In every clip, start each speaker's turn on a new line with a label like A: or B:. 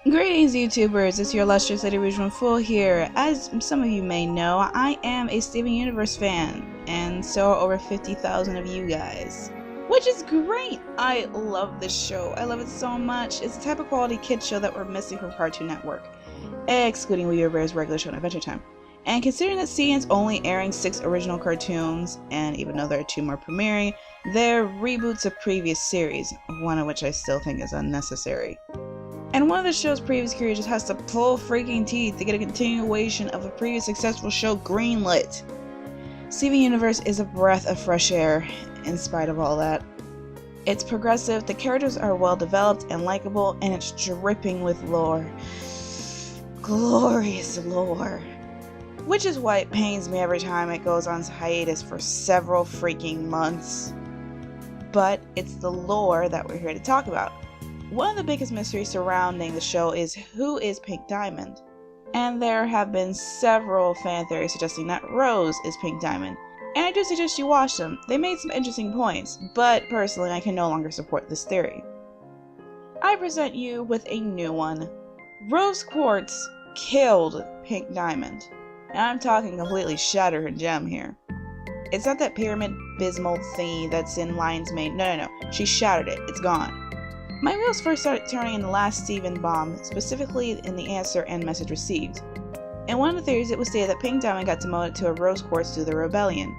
A: Greetings YouTubers, it's your illustrious Lady Regional Fool here. As some of you may know, I am a Steven Universe fan, and so are over 50,000 of you guys. Which is great! I love this show. I love it so much. It's the type of quality kids show that we're missing from Cartoon Network, excluding We Are Bear's regular show on Adventure Time. And considering that CN's only airing 6 original cartoons, and even though there are 2 more premiering, they're reboots of previous series, one of which I still think is unnecessary. And one of the show's previous creators has to pull freaking teeth to get a continuation of a previous successful show greenlit. Steven Universe is a breath of fresh air, in spite of all that. It's progressive, the characters are well developed and likable, and it's dripping with lore. Glorious lore. Which is why it pains me every time it goes on hiatus for several freaking months. But it's the lore that we're here to talk about. One of the biggest mysteries surrounding the show is who is Pink Diamond, and there have been several fan theories suggesting that Rose is Pink Diamond, and I do suggest you watch them. They made some interesting points, but personally I can no longer support this theory. I present you with a new one. Rose Quartz killed Pink Diamond, and I'm talking completely shatter her gem here. It's not that pyramid bismal thingy that's in Lion's Mane, no, she shattered it, it's gone. My wheels first started turning in the last Steven bomb, specifically in the answer and message received. In one of the theories it was stated that Pink Diamond got demoted to a Rose Quartz through the rebellion,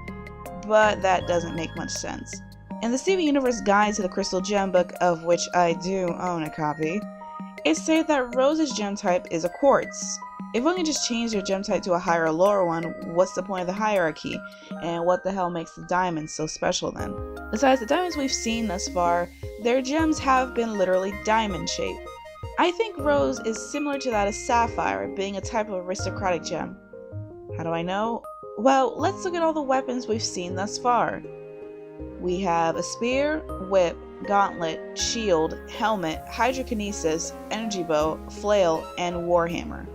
A: but that doesn't make much sense. In the Steven Universe Guide to the Crystal Gem book, of which I do own a copy, it stated that Rose's gem type is a quartz. If one can just change their gem type to a higher or lower one, what's the point of the hierarchy? And what the hell makes the diamonds so special then? Besides the diamonds we've seen thus far, their gems have been literally diamond shaped. I think Rose is similar to that of Sapphire, being a type of aristocratic gem. How do I know? Well, let's look at all the weapons we've seen thus far. We have a spear, whip, gauntlet, shield, helmet, hydrokinesis, energy bow, flail, and warhammer.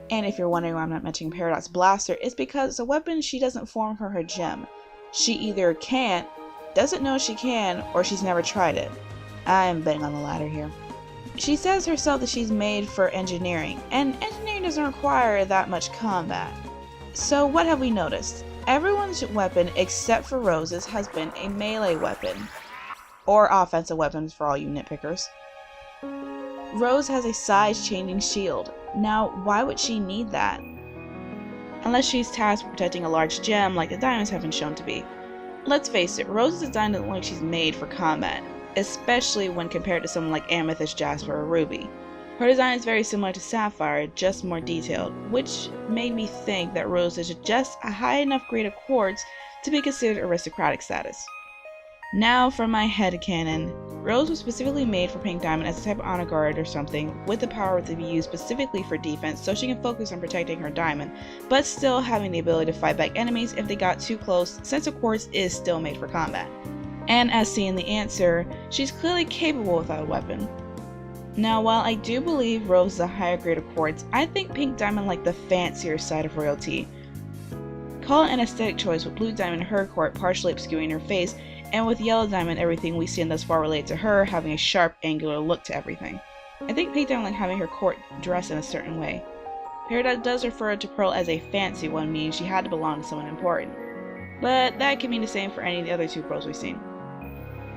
A: And if you're wondering why I'm not mentioning Paradox Blaster, it's because it's a weapon she doesn't form from her gem. She either can't, doesn't know she can, or she's never tried it. I'm betting on the latter here. She says herself that she's made for engineering, and engineering doesn't require that much combat. So what have we noticed? Everyone's weapon except for Rose's has been a melee weapon, or offensive weapons for all you nitpickers. Rose has a size-changing shield. Now, why would she need that? Unless she's tasked with protecting a large gem like the diamonds have been shown to be. Let's face it, Rose's design doesn't look like she's made for combat, especially when compared to someone like Amethyst, Jasper, or Ruby. Her design is very similar to Sapphire, just more detailed, which made me think that Rose is just a high enough grade of quartz to be considered aristocratic status. Now for my headcanon. Rose was specifically made for Pink Diamond as a type of honor guard or something, with the power to be used specifically for defense so she can focus on protecting her diamond, but still having the ability to fight back enemies if they got too close, since a quartz is still made for combat. And as seen in the answer, she's clearly capable without a weapon. Now while I do believe Rose is a higher grade of quartz, I think Pink Diamond like the fancier side of royalty. Call it an aesthetic choice, with Blue Diamond her court partially obscuring her face, and with Yellow Diamond everything we've seen thus far related to her having a sharp, angular look to everything. I think Pink Diamond like having her court dressed in a certain way. Paradox does refer to Pearl as a fancy one, meaning she had to belong to someone important. But that can mean the same for any of the other 2 pearls we've seen.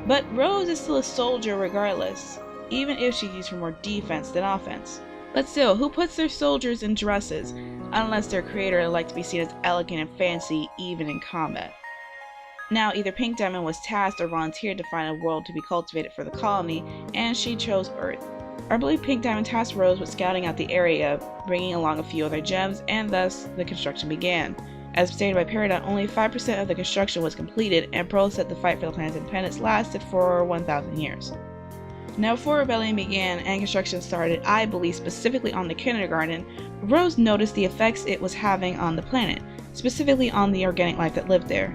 A: But Rose is still a soldier regardless, even if she's used for more defense than offense. But still, who puts their soldiers in dresses, unless their creator would like to be seen as elegant and fancy even in combat? Now, either Pink Diamond was tasked or volunteered to find a world to be cultivated for the colony, and she chose Earth. I believe Pink Diamond tasked Rose with scouting out the area, bringing along a few other gems, and thus the construction began. As stated by Paradox, only 5% of the construction was completed, and Pearl said the fight for the planet's independence lasted for 1,000 years. Now, before Rebellion began and construction started, I believe specifically on the kindergarten, Rose noticed the effects it was having on the planet, specifically on the organic life that lived there.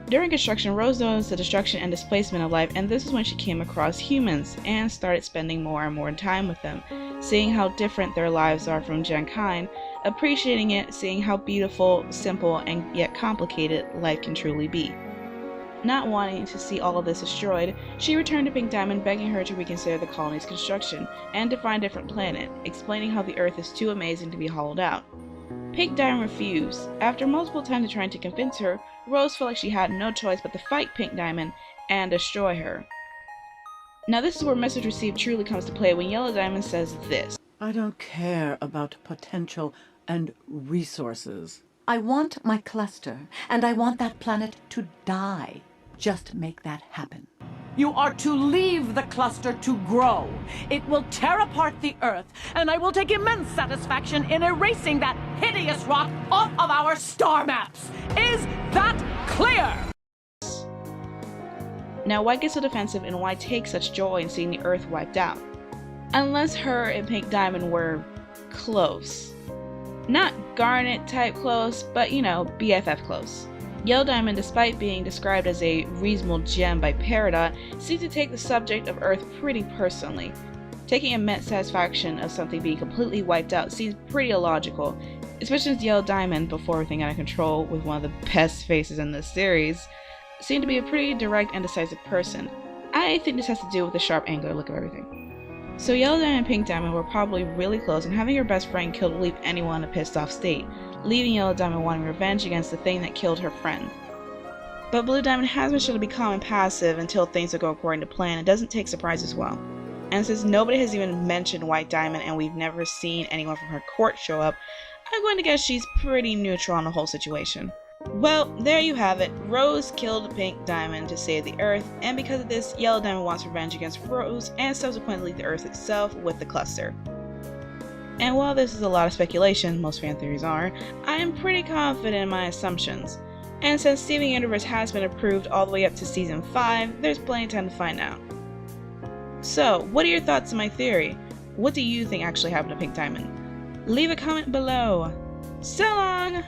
A: During construction, Rose noticed the destruction and displacement of life, and this is when she came across humans and started spending more and more time with them, seeing how different their lives are from Genkind, appreciating it, seeing how beautiful, simple, and yet complicated life can truly be. Not wanting to see all of this destroyed, she returned to Pink Diamond, begging her to reconsider the colony's construction and to find a different planet, explaining how the Earth is too amazing to be hollowed out. Pink Diamond refused. After multiple times of trying to convince her, Rose felt like she had no choice but to fight Pink Diamond and destroy her. Now this is where message received truly comes to play when Yellow Diamond says this.
B: I don't care about potential and resources.
C: I want my cluster, and I want that planet to die. Just make that happen.
B: You are to leave the cluster to grow. It will tear apart the Earth, and I will take immense satisfaction in erasing that hideous rock off of our star maps. Is that clear?
A: Now why get so defensive and why take such joy in seeing the Earth wiped out? Unless her and Pink Diamond were close. Not Garnet type close, but you know, BFF close. Yellow Diamond, despite being described as a reasonable gem by Peridot, seemed to take the subject of Earth pretty personally. Taking immense satisfaction of something being completely wiped out seems pretty illogical, especially since Yellow Diamond, before everything got out of control with one of the best faces in this series, seemed to be a pretty direct and decisive person. I think this has to do with the sharp angular look of everything. So Yellow Diamond and Pink Diamond were probably really close, and having her best friend killed would leave anyone in a pissed off state, leaving Yellow Diamond wanting revenge against the thing that killed her friend. But Blue Diamond has been shown to be calm and passive until things don't go according to plan and doesn't take surprises well. And since nobody has even mentioned White Diamond and we've never seen anyone from her court show up, I'm going to guess she's pretty neutral on the whole situation. Well, there you have it. Rose killed Pink Diamond to save the Earth, and because of this, Yellow Diamond wants revenge against Rose and subsequently the Earth itself with the cluster. And while this is a lot of speculation, most fan theories are, I am pretty confident in my assumptions. And since Steven Universe has been approved all the way up to Season 5, there's plenty of time to find out. So, what are your thoughts on my theory? What do you think actually happened to Pink Diamond? Leave a comment below. So long!